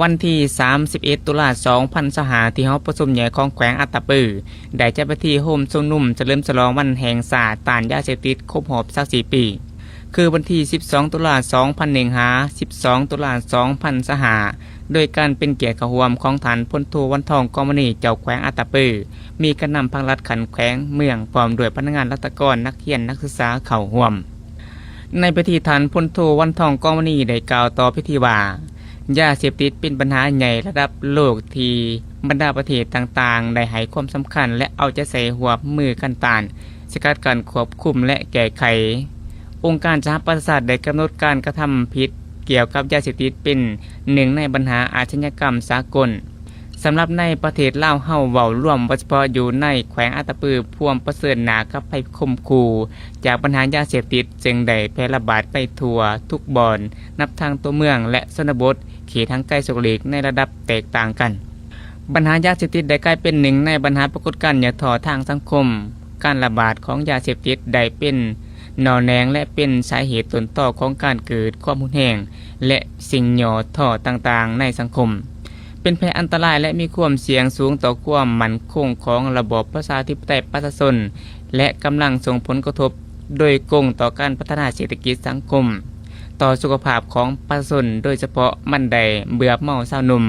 วันที่31ตุลา2025ที่ห้องประชุมใหญ่ของแขวงอัตตปือได้จัดพิธีโฮมทรงนุ่มเฉลิมฉลองวันแห่งศาสตร์ต้านยาเสพติดครบรอบ24ปีคือวันที่12ตุลา2015 12ตุลา2025โดยการเป็นเกียรติขหวมของฐานพลโทวันทองกอมณีเจ้าแขวงอัตตปือมีการนำพังรัดขันแขวงเมืองพร้อมด้วยพนักงานรัฐกรนักเรียนนักศึกษาเข้าร่วมในพิธีฐานพลโทวันทองกอมณีได้กล่าวต่อพิธีว่ายาเสพติดเป็นปัญหาใหญ่ระดับโลกที่บรรดาประเทศต่างๆได้ให้ความสำคัญและเอาใจใส่หัวมือกันต้านสกัดการควบคุมและแก้ไของค์การสหประชาชาติได้กำหนดการกระทำผิดเกี่ยวกับยาเสพติดเป็นหนึ่งในปัญหาอาชญากรรมสากลสำหรับในประเทศลาวเฮาเว้าร่วมเฉพาะอยู่ในแขวงอัตตปือพวมประเสริฐหนากับภัยคมขู่จากปัญหายาเสพติดจึงได้แพร่ระบาดไปทั่วทุกบ่อนนับทางตัวเมืองและชนบทเขตทางใกล้สุกหลีกในระดับแตกต่างกันปัญหายาเสพติดได้กลายเป็นหนึ่งในปัญหาปรากฏการณ์อย่าถอทางสังคมการระบาดของยาเสพติดได้เป็นหน่อแนงและเป็นสาเหตุต้นตอของการเกิดความหุนแห้งและสิ่งหย่อท่อต่างๆในสังคมเป็นภัยอันตรายและมีความเสี่ยงสูงต่อความมั่นคงของระบอบประชาธิปไตยประชาชนและกำลังส่งผลกระทบโดยกงต่อการพัฒนาเศรษฐกิจสังคมต่อสุขภาพของประชาชนโดยเฉพาะมันได้เบื่อเมาสาวหนุ่ม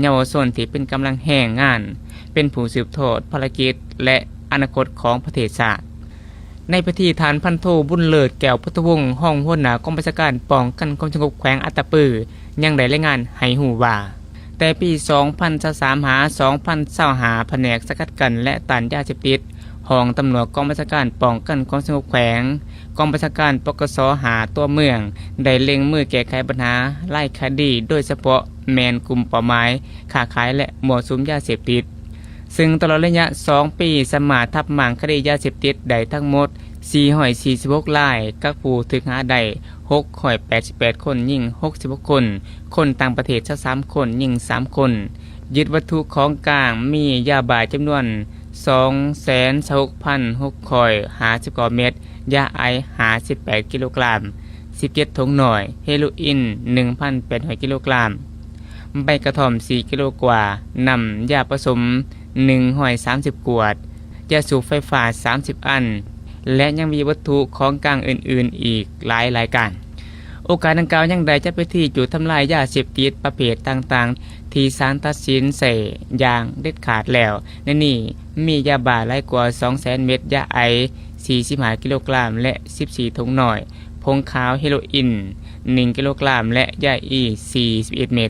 เยาวชนที่เป็นกำลังแห่งงานเป็นผู้สืบทอดภารกิจและอนาคตของประเทศชาติในพิธีฐานพันโทบุญเลิศแก้วพุทธวงศ์ห้องหัวหน้ากองบัญชาการป้องกันความสงบแขวงอัตตปือยังได้รายงานให้หูว่าแต่ปี2023หา2025แผนกสกัดกั้นและต้านยาเสพติดห้องตำรวจกองบัญชาการป้องกันความสงบแขวงกองบัญชาการปกสหาตัวเมืองได้เล็งมือแก้ไขปัญหาไล่คดีโดยเฉพาะแมนกลุ่มเป้าหมายค้าขายและมั่วสุมยาเสพติดซึ่งตลอดระยะ2ปีสามารถทับหมางคดียาเสพติดได้ทั้งหมด446รายกักผู้ถึกหาได้688คนยิง66คนคนต่างประเทศ23คนยิง3คนยึดวัตถุของกลางมียาบ้าจำนวน 226,650 เม็ดยาไอ58กิโลกรัม17ถุงหน่อยเฮโรอีน 1,800 กิโลกรัมใบกระท่อม4กิโลกว่านำยาผสม130 ขวดยาสูบไฟฟ้า30อันและยังมีวัตถุของกลางอื่นๆอีกหลายรายการโอกาสดังกล่าวยังได้จัดไปที่จุดทำลายยาเสพติดประเภทต่างๆที่ศาลตัดสินใส่อย่างเด็ดขาดแล้วในนี้มียาบ้าหลายกว่า 200,000 เม็ดยาไอ45กิโลกรัมและ14ถุงหน่อยผงขาวเฮโรอีน1กิโลกรัมและยาอี41เม็ด